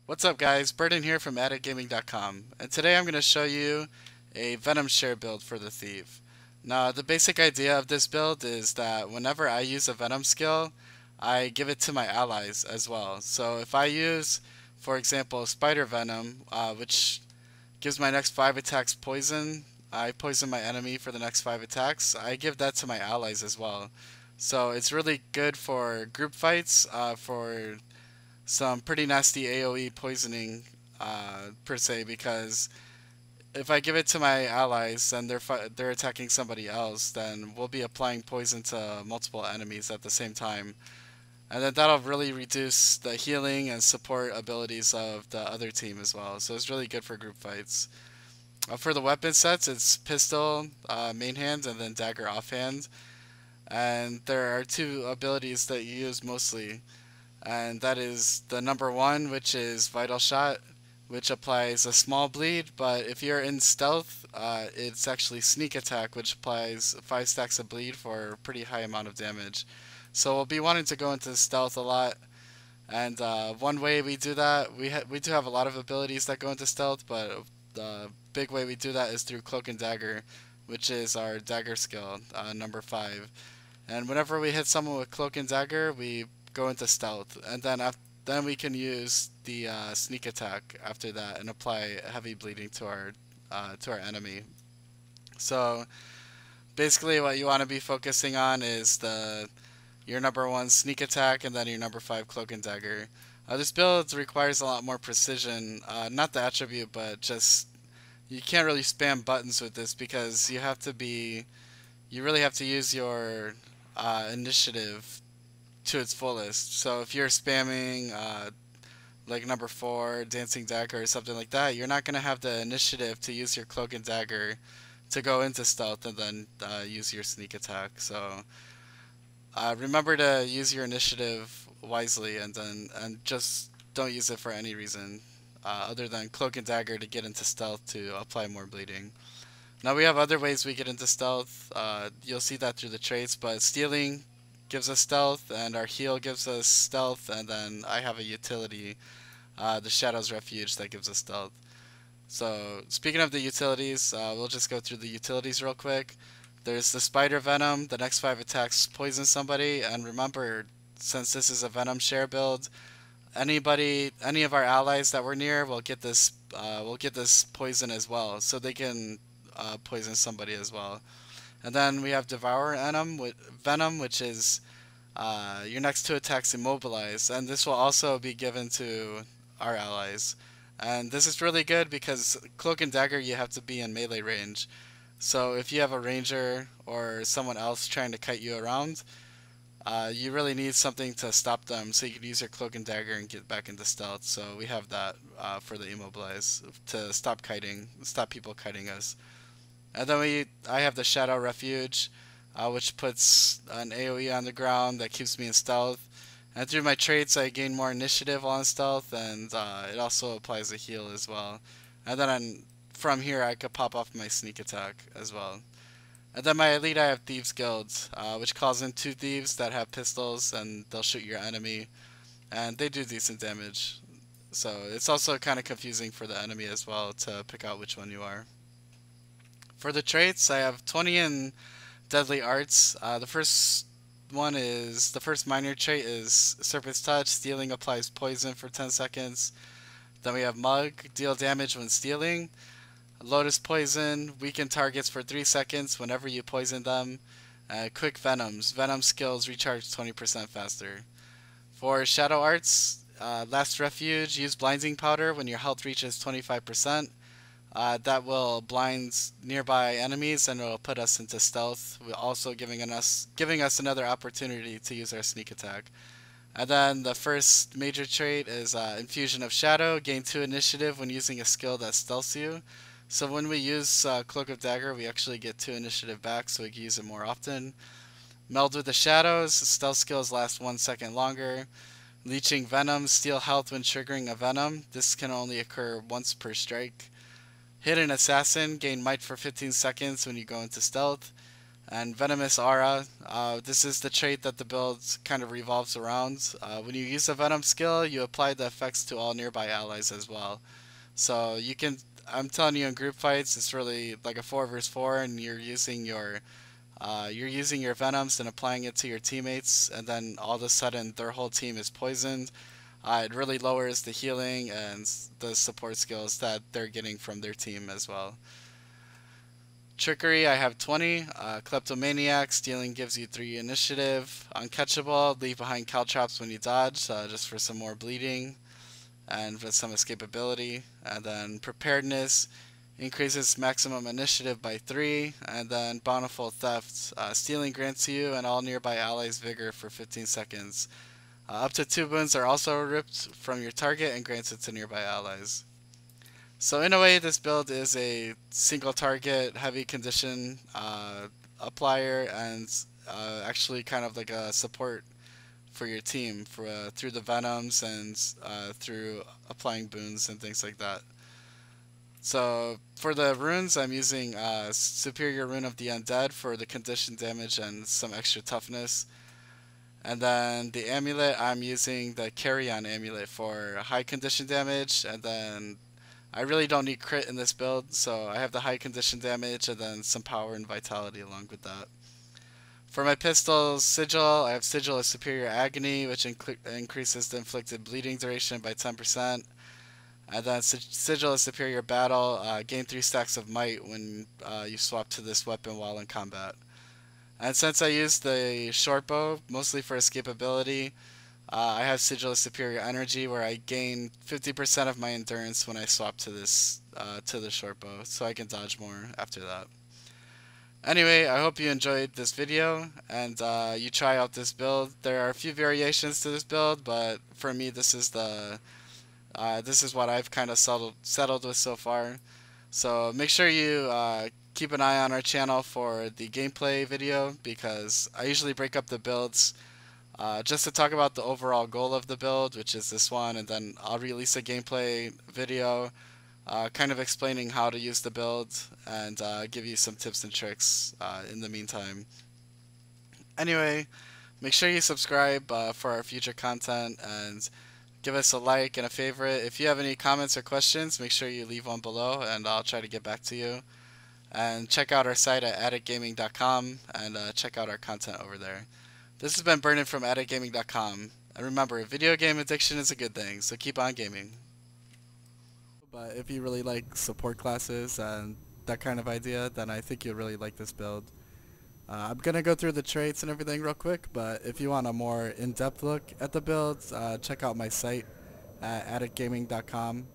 What's up guys, Burden here from addictgaming.com, and today I'm going to show you a Venom share build for the Thief. Now the basic idea of this build is that whenever I use a Venom skill, I give it to my allies as well. So if I use, for example, Spider Venom, which gives my next 5 attacks poison, I poison my enemy for the next 5 attacks, I give that to my allies as well. So it's really good for group fights, for some pretty nasty AoE poisoning per se, because if I give it to my allies and they're attacking somebody else, then we'll be applying poison to multiple enemies at the same time, and then that'll really reduce the healing and support abilities of the other team as well. So it's really good for group fights. For the weapon sets, it's pistol main hand and then dagger offhand, and there are two abilities that you use mostly, and that is the number one, which is Vital Shot, which applies a small bleed, but if you're in stealth, it's actually Sneak Attack, which applies 5 stacks of bleed for a pretty high amount of damage. So we'll be wanting to go into stealth a lot, and one way we do that, we do have a lot of abilities that go into stealth, but the big way we do that is through Cloak and Dagger, which is our Dagger skill, number 5. And whenever we hit someone with Cloak and Dagger, we go into stealth, and then we can use the sneak attack after that and apply heavy bleeding to our enemy. So basically, what you want to be focusing on is the your number one sneak attack and then your number 5 cloak and dagger. This build requires a lot more precision, not the attribute, but just you can't really spam buttons with this because you really have to use your initiative to its fullest. So if you're spamming like number 4, Dancing Dagger or something like that, you're not going to have the initiative to use your Cloak and Dagger to go into stealth and then use your sneak attack. So remember to use your initiative wisely, and just don't use it for any reason other than Cloak and Dagger to get into stealth to apply more bleeding. Now we have other ways we get into stealth. You'll see that through the traits, but stealing gives us stealth, and our heal gives us stealth, and then I have a utility, the Shadow's Refuge, that gives us stealth. So speaking of the utilities, we'll just go through the utilities real quick. There's the Spider Venom. The next 5 attacks poison somebody, and remember, since this is a Venom share build, any of our allies that we're near will get this poison as well, so they can poison somebody as well. And then we have Devour Venom, which is your next 2 attacks immobilize, and this will also be given to our allies. And this is really good because Cloak and Dagger you have to be in melee range. So if you have a ranger or someone else trying to kite you around, you really need something to stop them, so you can use your Cloak and Dagger and get back into stealth. So we have that for the immobilize to stop people kiting us. And then I have the Shadow Refuge, which puts an AoE on the ground that keeps me in stealth. And through my traits, I gain more initiative while in stealth, and it also applies a heal as well. And then from here, I could pop off my sneak attack as well. And then my elite, I have Thieves Guild, which calls in 2 thieves that have pistols, and they'll shoot your enemy, and they do decent damage. So it's also kind of confusing for the enemy as well to pick out which one you are. For the traits, I have 20 in Deadly Arts. The first minor trait is Serpent's Touch. Stealing applies poison for 10 seconds. Then we have Mug, deal damage when stealing. Lotus Poison, weaken targets for 3 seconds whenever you poison them. Quick Venoms, Venom skills recharge 20% faster. For Shadow Arts, Last Refuge, use Blinding Powder when your health reaches 25%. That will blind nearby enemies and it will put us into stealth, also giving us another opportunity to use our sneak attack. And then the first major trait is Infusion of Shadow. Gain 2 initiative when using a skill that stealths you. So when we use Cloak of Dagger, we actually get 2 initiative back, so we can use it more often. Meld with the Shadows. Stealth skills last 1 second longer. Leeching Venom. Steal health when triggering a Venom. This can only occur once per strike. Hidden Assassin, gain might for 15 seconds when you go into stealth. And Venomous Aura. This is the trait that the build kind of revolves around. When you use a Venom skill, you apply the effects to all nearby allies as well. So you can, I'm telling you, in group fights, it's really like a 4 versus 4, and you're using your Venoms and applying it to your teammates, and then all of a sudden their whole team is poisoned. It really lowers the healing and the support skills that they're getting from their team as well. Trickery, I have 20. Kleptomaniac, stealing gives you 3 initiative. Uncatchable, leave behind caltrops when you dodge, just for some more bleeding and with some escapability. And then Preparedness, increases maximum initiative by 3. And then Bountiful Theft, stealing grants you and all nearby allies vigor for 15 seconds. Up to 2 boons are also ripped from your target and grants it to nearby allies. So in a way, this build is a single target, heavy condition applier, and actually kind of like a support for your team through the Venoms and through applying boons and things like that. So for the runes, I'm using Superior Rune of the Undead for the condition damage and some extra toughness. And then the amulet, I'm using the Carrion amulet for high condition damage, and then I really don't need crit in this build, so I have the high condition damage and then some power and vitality along with that. For my pistols, Sigil, I have Sigil of Superior Agony, which increases the inflicted bleeding duration by 10%. And then Sigil of Superior Battle, gain 3 stacks of might when you swap to this weapon while in combat. And since I use the short bow, mostly for escapability, I have Sigil of Superior Energy, where I gain 50% of my endurance when I swap to this to the short bow, so I can dodge more after that. Anyway, I hope you enjoyed this video and you try out this build. There are a few variations to this build, but for me, this is what I've kind of settled with so far. So make sure you keep an eye on our channel for the gameplay video, because I usually break up the builds just to talk about the overall goal of the build, which is this one, and then I'll release a gameplay video kind of explaining how to use the build and give you some tips and tricks in the meantime. Anyway, make sure you subscribe for our future content, and give us a like and a favorite. If you have any comments or questions, make sure you leave one below and I'll try to get back to you. And check out our site at addictgaming.com and check out our content over there. This has been Brendan from addictgaming.com. And remember, video game addiction is a good thing, so keep on gaming. But if you really like support classes and that kind of idea, then I think you'll really like this build. I'm going to go through the traits and everything real quick, but if you want a more in-depth look at the builds, check out my site at addictgaming.com.